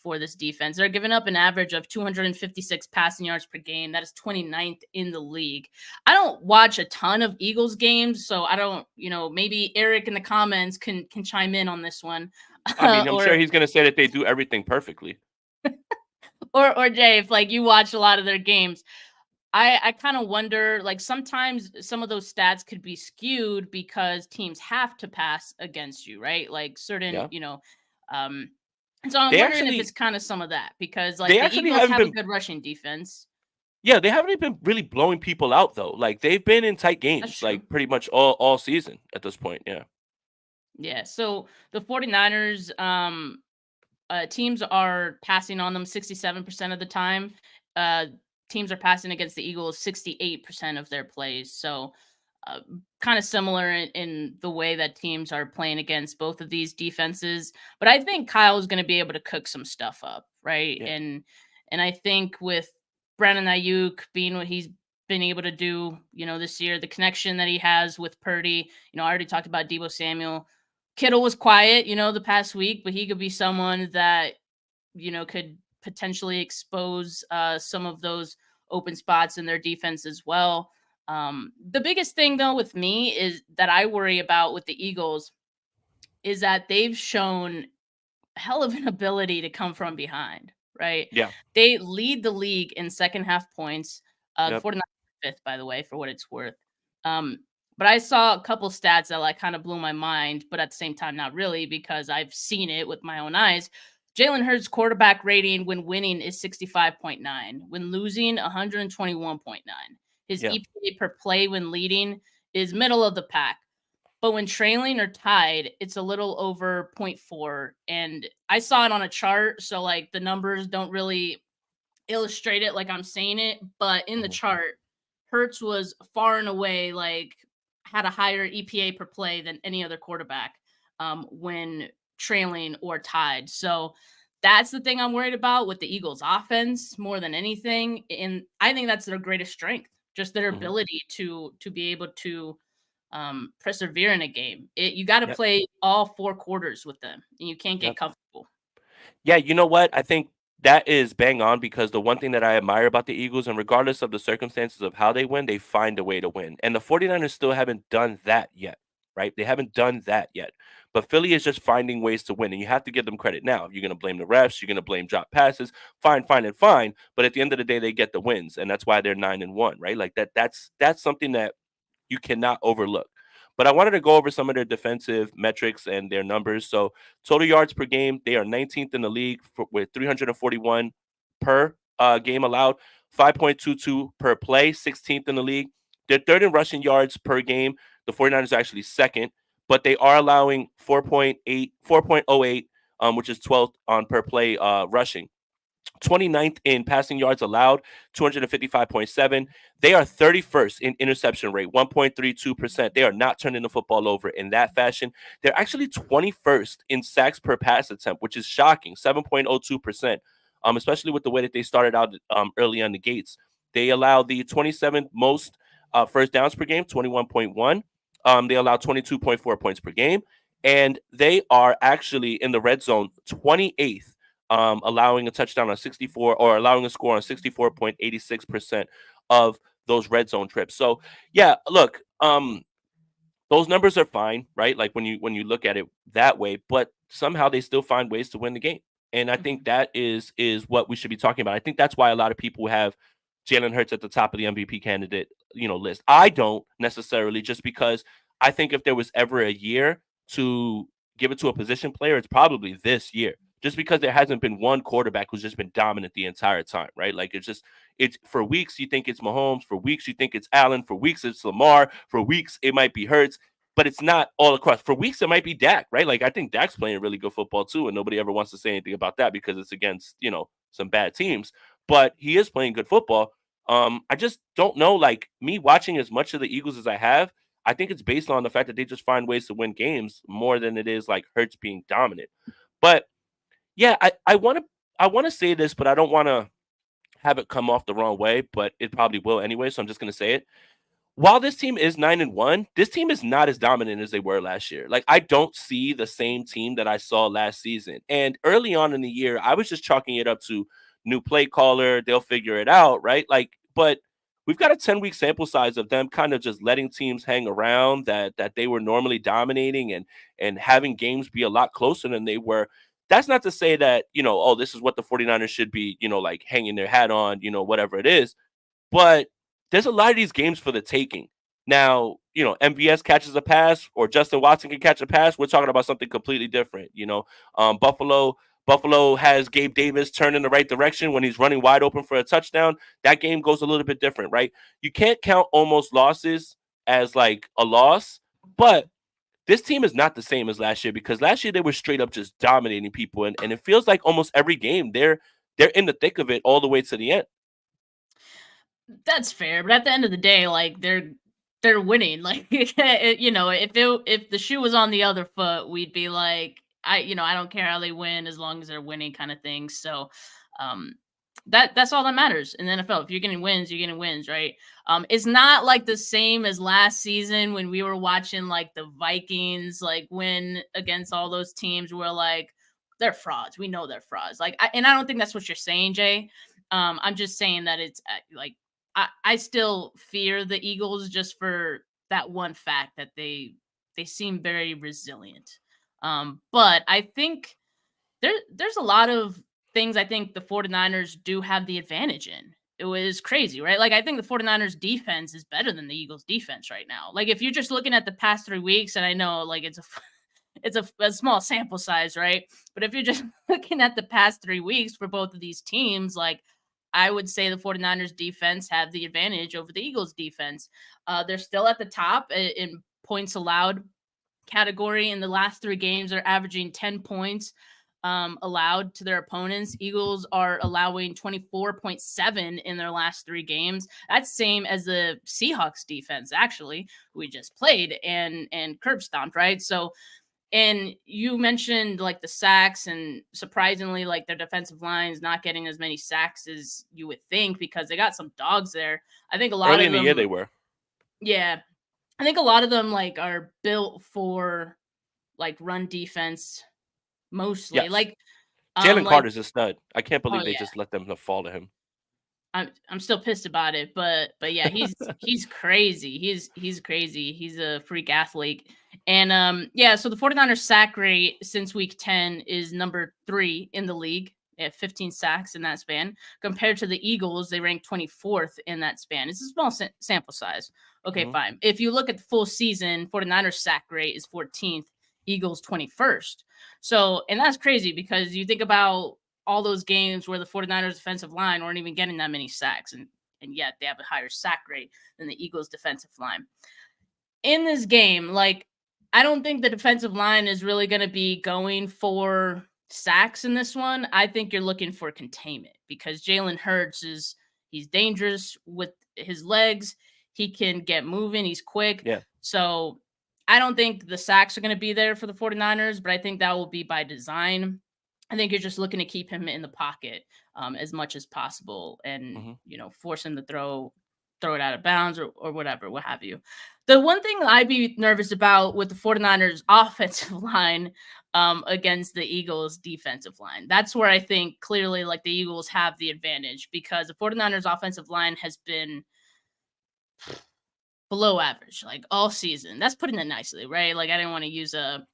[SPEAKER 2] for this defense. They're giving up an average of 256 passing yards per game. That is 29th in the league. I don't watch a ton of Eagles games, so I don't, maybe Eric in the comments can chime in on this one.
[SPEAKER 1] I mean, I'm sure
[SPEAKER 2] or
[SPEAKER 1] he's going to say that they do everything perfectly.
[SPEAKER 2] or Jay, if like you watch a lot of their games, I kind of wonder, like sometimes some of those stats could be skewed because teams have to pass against you, right? Like certain,
[SPEAKER 1] Yeah.
[SPEAKER 2] um and so I'm
[SPEAKER 1] They
[SPEAKER 2] wondering if
[SPEAKER 1] actually
[SPEAKER 2] it's kind of some of that, because like
[SPEAKER 1] they
[SPEAKER 2] the
[SPEAKER 1] actually
[SPEAKER 2] Eagles
[SPEAKER 1] haven't
[SPEAKER 2] have a
[SPEAKER 1] been
[SPEAKER 2] good rushing defense.
[SPEAKER 1] yeah, they haven't been really blowing people out though. Like they've been in tight
[SPEAKER 2] That's
[SPEAKER 1] games
[SPEAKER 2] true.
[SPEAKER 1] like pretty much all season at this point. Yeah.
[SPEAKER 2] Yeah. So the 49ers, teams are passing on them 67% of the time. Uh, Teams are passing against the Eagles 68% of their plays. So, uh, kind of similar in the way that teams are playing against both of these defenses. But I think Kyle is going to be able to cook some stuff up, right?
[SPEAKER 1] Yeah.
[SPEAKER 2] And I think with Brandon Ayuk being what he's been able to do, this year, the connection that he has with Purdy, I already talked about Debo Samuel. Kittle was quiet, the past week, but he could be someone that, could potentially expose some of those open spots in their defense as well. The biggest thing, though, with me is that I worry about with the Eagles is that they've shown hell of an ability to come from behind, right?
[SPEAKER 1] Yeah.
[SPEAKER 2] They lead the league in second half points. The
[SPEAKER 1] Yep.
[SPEAKER 2] 49ers are fifth, by the way, for what it's worth. Um, but I saw a couple stats that like kind of blew my mind, but at the same time, not really, because I've seen it with my own eyes. Jalen Hurts' quarterback rating when winning is 65.9. When losing, 121.9. His
[SPEAKER 1] Yeah.
[SPEAKER 2] EPA per play when leading is middle of the pack. But when trailing or tied, it's a little over zero point 0.4. And I saw it on a chart. So, like, the numbers don't really illustrate it like I'm saying it. But in the
[SPEAKER 1] Mhm.
[SPEAKER 2] chart, Hertz was far and away, like, had a higher EPA per play than any other quarterback when trailing or tied. So, that's the thing I'm worried about with the Eagles offense more than anything. And I think that's their greatest strength, just their
[SPEAKER 1] Mhm.
[SPEAKER 2] ability to be able to persevere in a game. You got to
[SPEAKER 1] Yep.
[SPEAKER 2] play all 4 quarters with them, and you can't get
[SPEAKER 1] Yep.
[SPEAKER 2] comfortable.
[SPEAKER 1] Yeah, you know what? I think that is bang on because the one thing that I admire about the Eagles, and regardless of the circumstances of how they win, they find a way to win. And the 49ers still haven't done that yet, right? They haven't done that yet. But Philly is just finding ways to win, and you have to give them credit. Now, if you're going to blame the refs, you're going to blame drop passes, fine, fine, and fine. But at the end of the day, they get the wins, and that's why they're 9-1, right? Like that's something that you cannot overlook. But I wanted to go over some of their defensive metrics and their numbers. So total yards per game, they are 19th in the league with 341 per game allowed, 5.22 per play, 16th in the league. They're third in rushing yards per game. The 49ers are actually second, but they are allowing 4.08, which is 12th on per play rushing. 29th in passing yards allowed, 255.7. They are 31st in interception rate, 1.32%. They are not turning the football over in that fashion. They're actually 21st in sacks per pass attempt, which is shocking, 7.02%, especially with the way that they started out early on the gates. They allow the 27th most first downs per game, 21.1. They allow 22.4 points per game. And they are actually in the red zone 28th, allowing a touchdown on 64 or allowing a score on 64.86% of those red zone trips. So yeah, look, those numbers are fine, right? Like when you look at it that way, but somehow they still find ways to win the game. And I think
[SPEAKER 2] Mhm.
[SPEAKER 1] that is what we should be talking about. I think that's why a lot of people have Jalen Hurts at the top of the MVP candidate, list. I don't necessarily, just because I think if there was ever a year to give it to a position player, it's probably this year. Just because there hasn't been one quarterback who's just been dominant the entire time, right? Like it's for weeks you think it's Mahomes, for weeks you think it's Allen, for weeks it's Lamar, for weeks it might be Hurts, but it's not all across. For weeks it might be Dak, right? Like I think Dak's playing really good football too, and nobody ever wants to say anything about that because it's against some bad teams. But he is playing good football. I just don't know. Like me watching as much of the Eagles as I have, I think it's based on the fact that they just find ways to win games more than it is like Hurts being dominant. But yeah, I want to say this, but I don't want to have it come off the wrong way. But it probably will anyway, so I'm just gonna say it. While this team is 9-1, this team is not as dominant as they were last year. Like I don't see the same team that I saw last season. And early on in the year, I was just chalking it up to new play caller. They'll figure it out, right? Like, but we've got a 10-week sample size of them kind of just letting teams hang around that they were normally dominating and having games be a lot closer than they were. That's not to say that, oh, this is what the 49ers should be, like hanging their hat on, whatever it is, but there's a lot of these games for the taking. Now, MVS catches a pass or Justin Watson can catch a pass. We're talking about something completely different. Buffalo has Gabe Davis turn in the right direction when he's running wide open for a touchdown. That game goes a little bit different, right? You can't count almost losses as like a loss, but this team is not the same as last year because last year they were straight up just dominating people, and it feels like almost every game they're in the thick of it all the way to the end.
[SPEAKER 2] That's fair, but at the end of the day, like they're winning. Like if the shoe was on the other foot, we'd be like, I don't care how they win as long as they're winning, kind of thing. So, um, that's all that matters in the NFL. If you're getting wins, you're getting wins, right? It's not like the same as last season when we were watching like the Vikings like win against all those teams. We're like, they're frauds. We know they're frauds. And I don't think that's what you're saying, Jay. I'm just saying that it's like I still fear the Eagles just for that one fact that they seem very resilient. But I think there's a lot of things I think the 49ers do have the advantage in. It was crazy, right? Like I think the 49ers defense is better than the Eagles defense right now. Like if you're just looking at the past 3 weeks, and I know like it's a small sample size, right? But if you're just looking at the past 3 weeks for both of these teams, like I would say the 49ers defense have the advantage over the Eagles defense. They're still at the top in points allowed category. In the last 3 games, they're averaging 10 points allowed to their opponents. Eagles are allowing 24.7 in their last 3 games. That's same as the Seahawks defense, actually, who we just played and curb stomped, right? So and you mentioned like the sacks, and surprisingly, like their defensive line is not getting as many sacks as you would think because they got some dogs there. I think a lot
[SPEAKER 1] Early
[SPEAKER 2] of
[SPEAKER 1] in the year
[SPEAKER 2] them,
[SPEAKER 1] they were.
[SPEAKER 2] yeah, I think a lot of them like are built for like run defense mostly.
[SPEAKER 1] Yes.
[SPEAKER 2] Like,
[SPEAKER 1] Jalen
[SPEAKER 2] like
[SPEAKER 1] Carter's a stud. I can't
[SPEAKER 2] oh
[SPEAKER 1] believe they
[SPEAKER 2] yeah,
[SPEAKER 1] just let them fall to him.
[SPEAKER 2] I'm still pissed about it, but yeah, he's crazy. He's crazy. He's a freak athlete. And yeah, so the 49ers sack rate since week 10 is number 3 in the league at 15 sacks in that span. Compared to the Eagles, they rank 24th in that span. It's a small sample size. Okay,
[SPEAKER 1] Mhm.
[SPEAKER 2] fine. If you look at the full season, 49ers sack rate is 14th, Eagles 21st. So, and that's crazy because you think about all those games where the 49ers defensive line weren't even getting that many sacks, and yet they have a higher sack rate than the Eagles defensive line. In this game, like I don't think the defensive line is really going to be going for sacks in this one, I think you're looking for containment because Jalen Hurts he's dangerous with his legs. He can get moving, he's quick.
[SPEAKER 1] Yeah.
[SPEAKER 2] So I don't think the sacks are going to be there for the 49ers, but I think that will be by design. I think you're just looking to keep him in the pocket as much as possible and,
[SPEAKER 1] Hmm.
[SPEAKER 2] force him to throw it out of bounds or whatever, what have you. The one thing I'd be nervous about with the 49ers offensive line against the Eagles defensive line. That's where I think clearly like the Eagles have the advantage because the 49ers offensive line has been below average like all season. That's putting it nicely, right? Like I didn't want to use a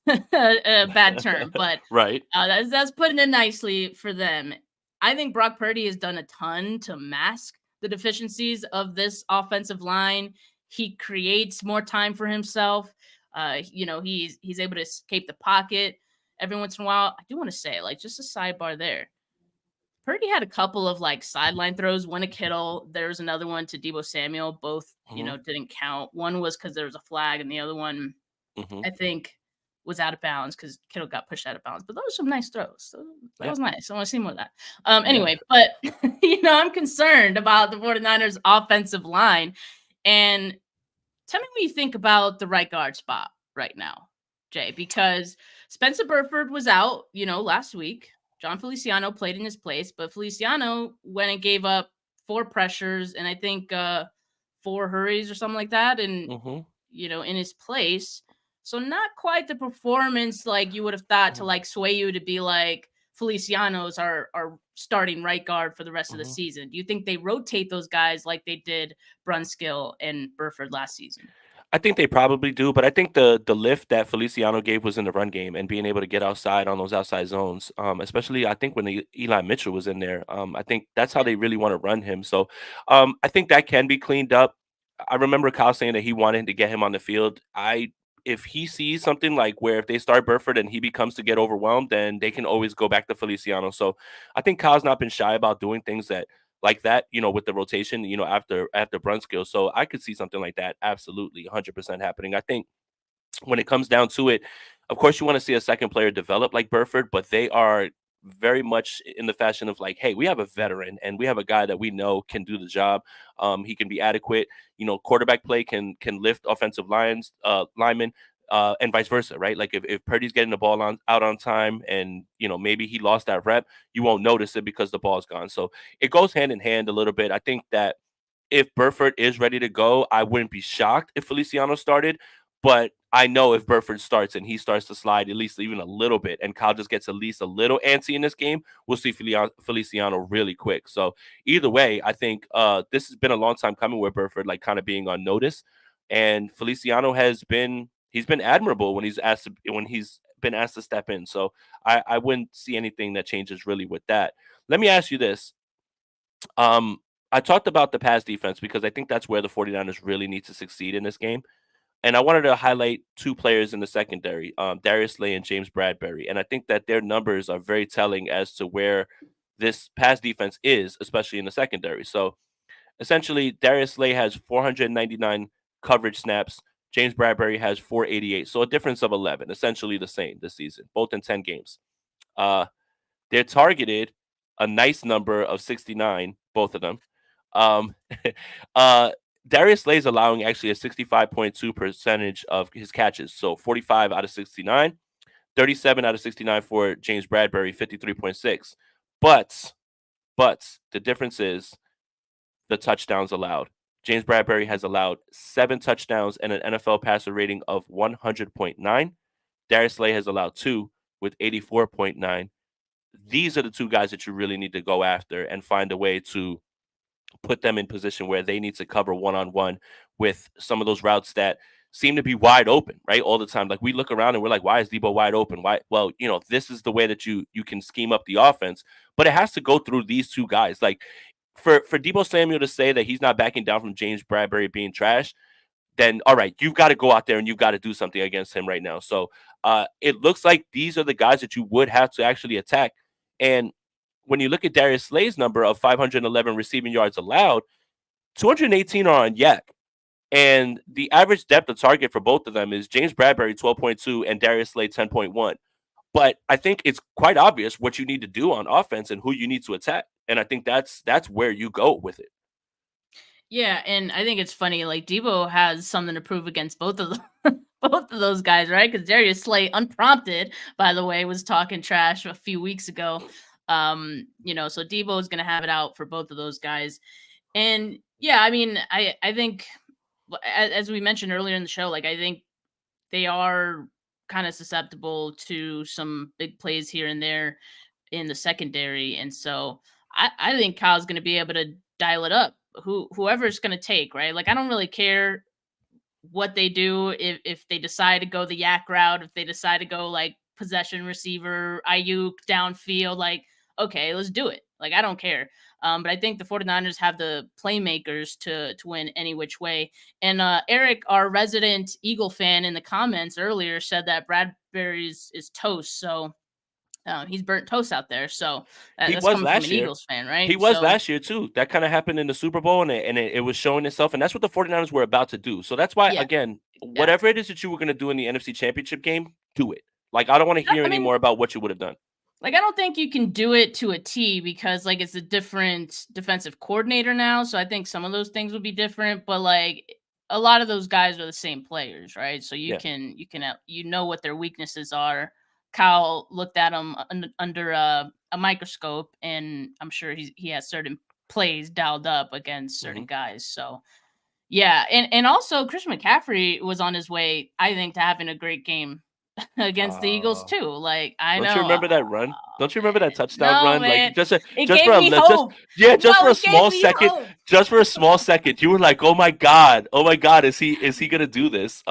[SPEAKER 2] a bad term, but
[SPEAKER 1] Right.
[SPEAKER 2] that's putting it nicely for them. I think Brock Purdy has done a ton to mask the deficiencies of this offensive line. He creates more time for himself. He's able to escape the pocket every once in a while. I do want to say, like, just a sidebar there. Purdy had a couple of like sideline throws, one to Kittle. There was another one to Debo Samuel. Both,
[SPEAKER 1] Hmm.
[SPEAKER 2] didn't count. One was because there was a flag, and the other one
[SPEAKER 1] Hmm.
[SPEAKER 2] I think was out of bounds because Kittle got pushed out of bounds. But those were some nice throws. So that
[SPEAKER 1] Yeah.
[SPEAKER 2] was nice. I want to see more of that.
[SPEAKER 1] Yeah.
[SPEAKER 2] Anyway, but I'm concerned about the 49ers offensive line. And tell me what you think about the right guard spot right now, Jay, because Spencer Burford was out, last week. John Feliciano played in his place, but Feliciano went and gave up 4 pressures and I think 4 hurries or something like that. And
[SPEAKER 1] Hmm.
[SPEAKER 2] in his place. So not quite the performance like you would have thought to
[SPEAKER 1] Hmm.
[SPEAKER 2] like sway you to be like Feliciano's our starting right guard for the rest of the
[SPEAKER 1] Hmm.
[SPEAKER 2] season. Do you think they rotate those guys like they did Brunskill and Burford last season?
[SPEAKER 1] I think they probably do, but I think the lift that Feliciano gave was in the run game and being able to get outside on those outside zones. Especially I think when Eli Mitchell was in there. I think that's how
[SPEAKER 2] Yeah.
[SPEAKER 1] they really want to run him. So I think that can be cleaned up. I remember Kyle saying that he wanted to get him on the field. If he sees something like where if they start Burford and he becomes to get overwhelmed, then they can always go back to Feliciano. So I think Kyle's not been shy about doing things that like that, with the rotation, after Brunskill. So I could see something like that absolutely 100% happening. I think when it comes down to it, of course, you want to see a second player develop like Burford, but they are very much in the fashion of like, hey, we have a veteran and we have a guy that we know can do the job. He can be adequate. Quarterback play can lift offensive linemen. And vice versa, right? Like if Purdy's getting the ball out on time and maybe he lost that rep, you won't notice it because the ball's gone. So it goes hand in hand a little bit. I think that if Burford is ready to go, I wouldn't be shocked if Feliciano started. But I know if Burford starts and he starts to slide at least even a little bit, and Kyle just gets at least a little antsy in this game, we'll see Feliciano really quick. So either way, I think this has been a long time coming with Burford like kind of being on notice, and Feliciano he's been admirable when he's been asked to step in. So I wouldn't see anything that changes really with that. Let me ask you this: um, I talked about the pass defense because I think that's where the 49ers really need to succeed in this game. And I wanted to highlight two players in the secondary, Darius Slay and James Bradbury. And I think that their numbers are very telling as to where this pass defense is, especially in the secondary. So essentially, Darius Slay has 499 coverage snaps. James Bradbury has 488. So a difference of 11, essentially the same this season, both in 10 games. Uh, they're targeted a nice number of 69, both of them. Um, uh, Darius Slay is allowing actually a 65.2 percentage of his catches. So 45 out of 69, 37 out of 69 for James Bradbury, 53.6. But, but the difference is the touchdowns allowed. James Bradbury has allowed 7 touchdowns and an NFL passer rating of 100.9. Darius Slay has allowed 2 with 84.9. These are the two guys that you really need to go after and find a way to put them in position where they need to cover one on one with some of those routes that seem to be wide open, right? All the time. Like we look around and we're like, why is Debo wide open? Why? Well, this is the way that you can scheme up the offense, but it has to go through these two guys. Like for Debo Samuel to say that he's not backing down from James Bradbury being trash, then all right, you've got to go out there and you've got to do something against him right now. So it looks like these are the guys that you would have to actually attack. And when you look at Darius Slay's number of 511 receiving yards allowed, 218 are on Yak. And the average depth of target for both of them is James Bradbury 12.2 and Darius Slay 10.1. But I think it's quite obvious what you need to do on offense and who you need to attack. And I think that's where you go with it.
[SPEAKER 2] Yeah, and I think it's funny. Like Debo has something to prove against both of both of those guys, right? Because Darius Slay, unprompted, by the way, was talking trash a few weeks ago. So Debo is going to have it out for both of those guys. And yeah, I mean, I think as we mentioned earlier in the show, like I think they are kind of susceptible to some big plays here and there in the secondary. And so I think Kyle's going to be able to dial it up. Whoever's going to take, right? Like I don't really care what they do if they decide to go the yak route, if they decide to go like possession receiver, Ayuk downfield, like okay, let's do it. Like I don't care. But I think the 49ers have the playmakers to win any which way. And Eric, our resident Eagle fan in the comments earlier said that Bradbury's is toast. So he's burnt toast out there. So
[SPEAKER 1] He
[SPEAKER 2] that's
[SPEAKER 1] was
[SPEAKER 2] coming from
[SPEAKER 1] last
[SPEAKER 2] an
[SPEAKER 1] year.
[SPEAKER 2] Eagles fan,
[SPEAKER 1] He
[SPEAKER 2] right?
[SPEAKER 1] was
[SPEAKER 2] So
[SPEAKER 1] last year too. That kind of happened in the Super Bowl, and it was showing itself. And that's what the 49ers were about to do. So that's why,
[SPEAKER 2] yeah,
[SPEAKER 1] again,
[SPEAKER 2] yeah.
[SPEAKER 1] whatever it is that you were going to do in the NFC Championship game, do it. Like, I don't want to hear
[SPEAKER 2] I mean,
[SPEAKER 1] anymore about what you would have done.
[SPEAKER 2] like, I don't think you can do it to a T because like it's a different defensive coordinator now. So I think some of those things will be different, but like a lot of those guys are the same players, right? So
[SPEAKER 1] Yeah.
[SPEAKER 2] you know what their weaknesses are. Kyle looked at them under a microscope, and I'm sure he has certain plays dialed up against certain
[SPEAKER 1] hmm
[SPEAKER 2] guys. So yeah, and also Christian McCaffrey was on his way, I think, to having a great game against the Eagles
[SPEAKER 1] Uh,
[SPEAKER 2] too. Like I
[SPEAKER 1] don't you
[SPEAKER 2] know,
[SPEAKER 1] remember that run? Don't you remember that
[SPEAKER 2] man.
[SPEAKER 1] touchdown
[SPEAKER 2] No,
[SPEAKER 1] run? Like
[SPEAKER 2] man. It
[SPEAKER 1] just for
[SPEAKER 2] gave
[SPEAKER 1] a
[SPEAKER 2] me
[SPEAKER 1] just
[SPEAKER 2] hope.
[SPEAKER 1] yeah, just
[SPEAKER 2] No,
[SPEAKER 1] for a
[SPEAKER 2] it gave
[SPEAKER 1] small
[SPEAKER 2] me
[SPEAKER 1] second,
[SPEAKER 2] hope.
[SPEAKER 1] just for a small second, you were like, oh my god, is he gonna do this?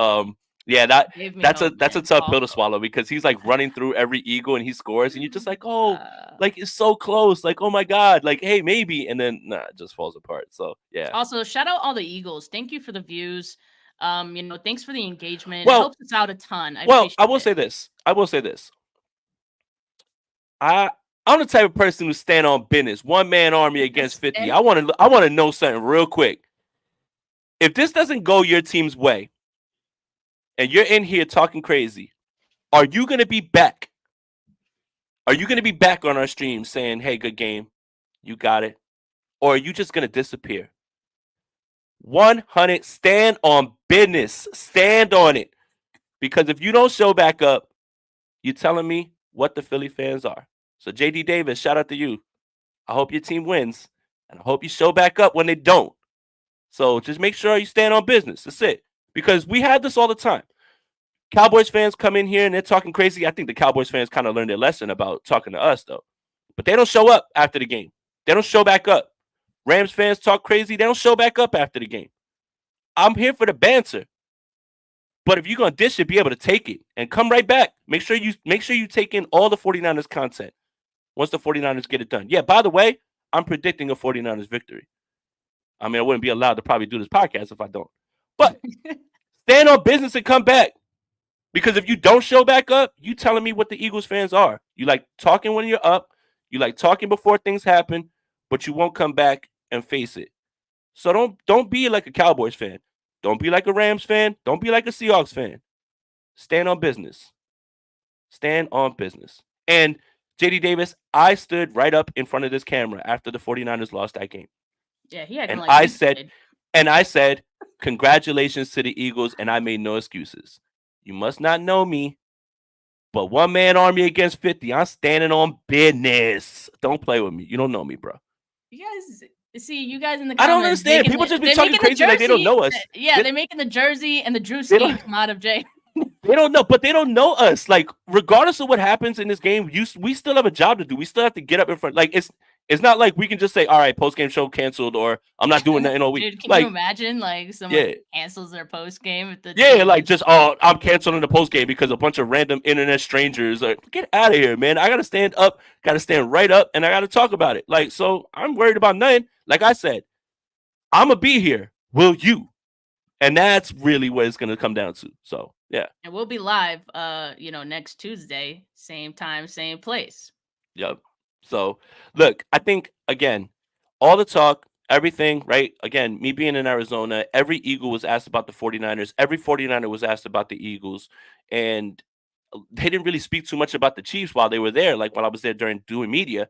[SPEAKER 1] Yeah,
[SPEAKER 2] It gave me hope,
[SPEAKER 1] that's a
[SPEAKER 2] man.
[SPEAKER 1] tough pill to
[SPEAKER 2] Also,
[SPEAKER 1] swallow because he's like running through every Eagle and he scores, and you're just like, oh,
[SPEAKER 2] uh,
[SPEAKER 1] like it's so close, like oh my god, like hey maybe, and then nah, it just falls apart. So yeah.
[SPEAKER 2] also shout out all the Eagles. Thank you for the views. Thanks for the engagement. It
[SPEAKER 1] Well,
[SPEAKER 2] helps us out a ton. I
[SPEAKER 1] well, I
[SPEAKER 2] appreciate
[SPEAKER 1] will
[SPEAKER 2] it.
[SPEAKER 1] say this. I will say this. I I'm the type of person who stand on business. One man army against 50.
[SPEAKER 2] Stand-
[SPEAKER 1] I want to know something real quick. If this doesn't go your team's way and you're in here talking crazy, are you going to be back? Are you going to be back on our stream saying, "Hey, good game. You got it." Or are you just going to disappear? 100 stand on business. Stand on it. Because if you don't show back up, you're telling me what the Philly fans are. So JD Davis, shout out to you. I hope your team wins, and I hope you show back up when they don't. So just make sure you stand on business. That's it. Because we have this all the time. Cowboys fans come in here and they're talking crazy. I think the Cowboys fans kind of learned their lesson about talking to us, though. But they don't show up after the game. They don't show back up. Rams fans talk crazy. They don't show back up after the game. I'm here for the banter. But if you're gonna dish it, be able to take it and come right back. Make sure you take in all the 49ers content once the 49ers get it done. Yeah, by the way, I'm predicting a 49ers victory. I mean, I wouldn't be allowed to probably do this podcast if I don't. But stand on business and come back. Because if you don't show back up, you telling me what the Eagles fans are. You like talking when you're up. You like talking before things happen, but you won't come back and face it. So don't be like a Cowboys fan. Don't be like a Rams fan. Don't be like a Seahawks fan. Stand on business. Stand on business. And JD Davis, I stood right up in front of this camera after the 49ers lost that game.
[SPEAKER 2] Yeah, he acting
[SPEAKER 1] And
[SPEAKER 2] like
[SPEAKER 1] I
[SPEAKER 2] we
[SPEAKER 1] said,
[SPEAKER 2] did.
[SPEAKER 1] congratulations to the Eagles, and I made no excuses. You must not know me, but one man army against 50. I'm standing on business. Don't play with me. You don't know me, bro.
[SPEAKER 2] You guys see you guys in the
[SPEAKER 1] I don't
[SPEAKER 2] comments
[SPEAKER 1] understand.
[SPEAKER 2] making
[SPEAKER 1] People just be
[SPEAKER 2] they're
[SPEAKER 1] talking
[SPEAKER 2] making the
[SPEAKER 1] crazy like they don't
[SPEAKER 2] jersey.
[SPEAKER 1] know us.
[SPEAKER 2] Yeah,
[SPEAKER 1] They,
[SPEAKER 2] they're making the jersey and the Drew
[SPEAKER 1] they
[SPEAKER 2] scheme
[SPEAKER 1] don't.
[SPEAKER 2] come out of Jay.
[SPEAKER 1] They don't know, but they don't know us. Like, regardless of what happens in this game, we still have a job to do. We still have to get up in front. Like, it's not like we can just say, "All right, post game show canceled," or "I'm not doing nothing all week."
[SPEAKER 2] Dude, can you
[SPEAKER 1] Like,
[SPEAKER 2] imagine like someone
[SPEAKER 1] yeah,
[SPEAKER 2] cancels their post game if the
[SPEAKER 1] yeah,
[SPEAKER 2] team
[SPEAKER 1] like
[SPEAKER 2] is
[SPEAKER 1] just I'm canceling the post game because a bunch of random internet strangers are get out of here, man. I gotta stand up, gotta stand right up, and I gotta talk about it. Like, so I'm worried about nothing. Like I said, I'm gonna be here. Will you? And that's really what it's gonna come down to. So yeah.
[SPEAKER 2] and we'll be live next Tuesday, same time, same place.
[SPEAKER 1] Yep. So look, I think again, all the talk, everything, right? Again, me being in Arizona, every Eagle was asked about the 49ers. Every 49er was asked about the Eagles. And they didn't really speak too much about the Chiefs while they were there, like while I was there during doing media.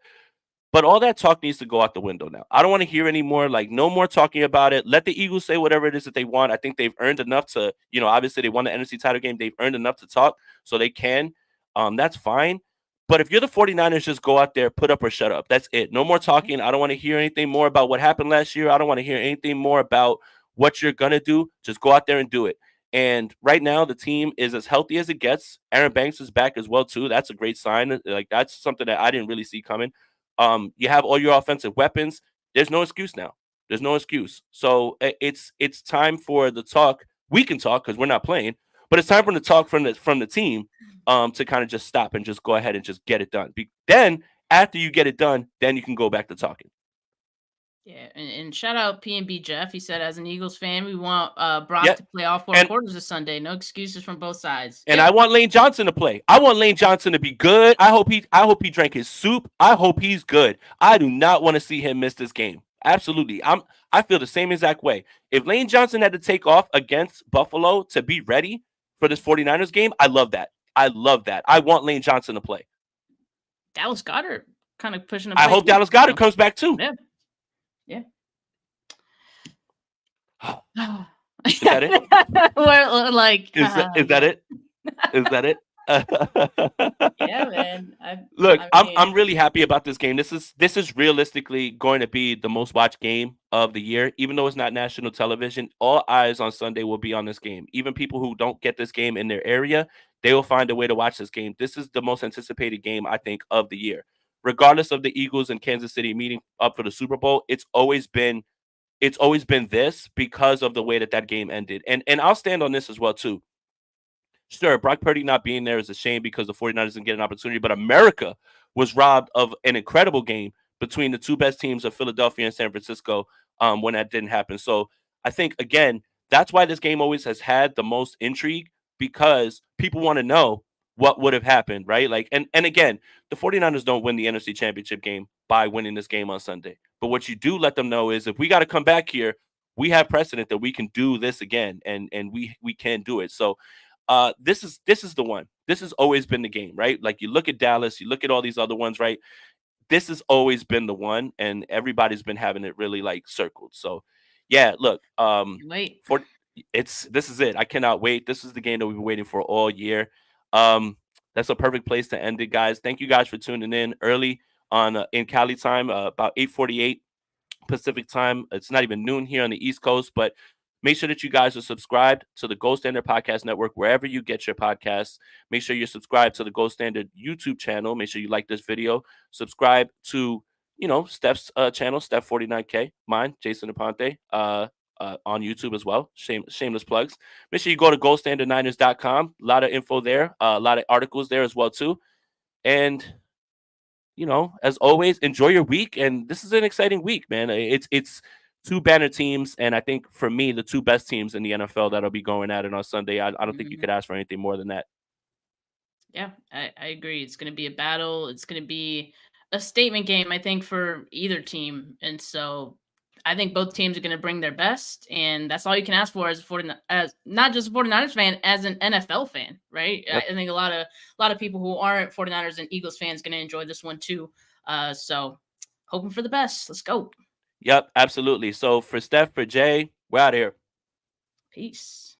[SPEAKER 1] But all that talk needs to go out the window now. I don't want to hear anymore. Like, no more talking about it. Let the Eagles say whatever it is that they want. I think they've earned enough to, obviously they won the NFC title game. They've earned enough to talk, so they can. That's fine. But if you're the 49ers, just go out there, put up or shut up. That's it. No more talking. I don't want to hear anything more about what happened last year. I don't want to hear anything more about what you're going to do. Just go out there and do it. And right now, the team is as healthy as it gets. Aaron Banks is back as well too. That's a great sign. Like, that's something that I didn't really see coming. You have all your offensive weapons. There's no excuse now. There's no excuse. So it's time for the talk. We can talk because we're not playing, but it's time for the talk from the team to kind of just stop and just go ahead and just get it done. Then after you get it done, then you can go back to talking.
[SPEAKER 2] Yeah, and shout out PNB Jeff. He said, as an Eagles fan, we want Brock
[SPEAKER 1] Yeah,
[SPEAKER 2] to play all four
[SPEAKER 1] and
[SPEAKER 2] quarters this Sunday. No excuses from both sides.
[SPEAKER 1] and
[SPEAKER 2] Yeah,
[SPEAKER 1] I want Lane Johnson to play. I want Lane Johnson to be good. I hope he drank his soup. I hope he's good. I do not want to see him miss this game. Absolutely. I feel the same exact way. If Lane Johnson had to take off against Buffalo to be ready for this 49ers game, I love that. I love that. I want Lane Johnson to play.
[SPEAKER 2] Dallas Goddard kind of pushing to
[SPEAKER 1] I
[SPEAKER 2] play
[SPEAKER 1] hope
[SPEAKER 2] too.
[SPEAKER 1] Dallas Goddard
[SPEAKER 2] So,
[SPEAKER 1] comes back too.
[SPEAKER 2] yeah, yeah.
[SPEAKER 1] Is that it?
[SPEAKER 2] We're like,
[SPEAKER 1] Is that
[SPEAKER 2] yeah,
[SPEAKER 1] it? Is that it?
[SPEAKER 2] yeah, man.
[SPEAKER 1] Look,
[SPEAKER 2] I
[SPEAKER 1] I'm
[SPEAKER 2] mean,
[SPEAKER 1] really happy about this game. This is realistically going to be the most watched game of the year, even though it's not national television. All eyes on Sunday will be on this game. Even people who don't get this game in their area, they will find a way to watch this game. This is the most anticipated game, I think, of the year. Regardless of the Eagles and Kansas City meeting up for the Super Bowl, it's always been this because of the way that game ended. And I'll stand on this as well too. Sure, Brock Purdy not being there is a shame because the 49ers didn't get an opportunity, but America was robbed of an incredible game between the two best teams of Philadelphia and San Francisco when that didn't happen. So I think, again, that's why this game always has had the most intrigue because people want to know what would have happened, right? Like, and again, the 49ers don't win the NFC Championship game by winning this game on Sunday. But what you do let them know is if we got to come back here, we have precedent that we can do this again, and we can do it. So this is the one. This has always been the game, right? Like, you look at Dallas, you look at all these other ones, right? This has always been the one, and everybody's been having it really like circled. So, yeah, look,
[SPEAKER 2] wait.
[SPEAKER 1] for this is it. I cannot wait. This is the game that we've been waiting for all year. Um, that's a perfect place to end it, guys. Thank you guys for tuning in early on in Cali time, about 8:48 Pacific time. It's not even noon here on the East Coast, but make sure that you guys are subscribed to the Gold Standard Podcast Network wherever you get your podcasts. Make sure you're subscribed to the Gold Standard YouTube channel. Make sure you like this video. Subscribe to Steph's channel, Steph 49K, mine, Jason Aponte, on YouTube as well. Shameless plugs. Make sure you go to goldstandardniners.com. A lot of info there, a lot of articles there as well too. And as always, enjoy your week. And this is an exciting week, man. It's two banner teams, and I think for me, the two best teams in the NFL that'll be going at it on Sunday. I don't think you
[SPEAKER 2] Mhm.
[SPEAKER 1] could ask for anything more than that.
[SPEAKER 2] Yeah, I agree. It's going to be a battle. It's going to be a statement game, I think, for either team. And so I think both teams are going to bring their best. And that's all you can ask for as a 49, as not just a 49ers fan, as an NFL fan, right? I
[SPEAKER 1] Yep.
[SPEAKER 2] think a lot of people who aren't 49ers and Eagles fans going to enjoy this one too. So hoping for the best. Let's go.
[SPEAKER 1] Yep, absolutely. So for Steph, for Jay, we're out here.
[SPEAKER 2] Peace.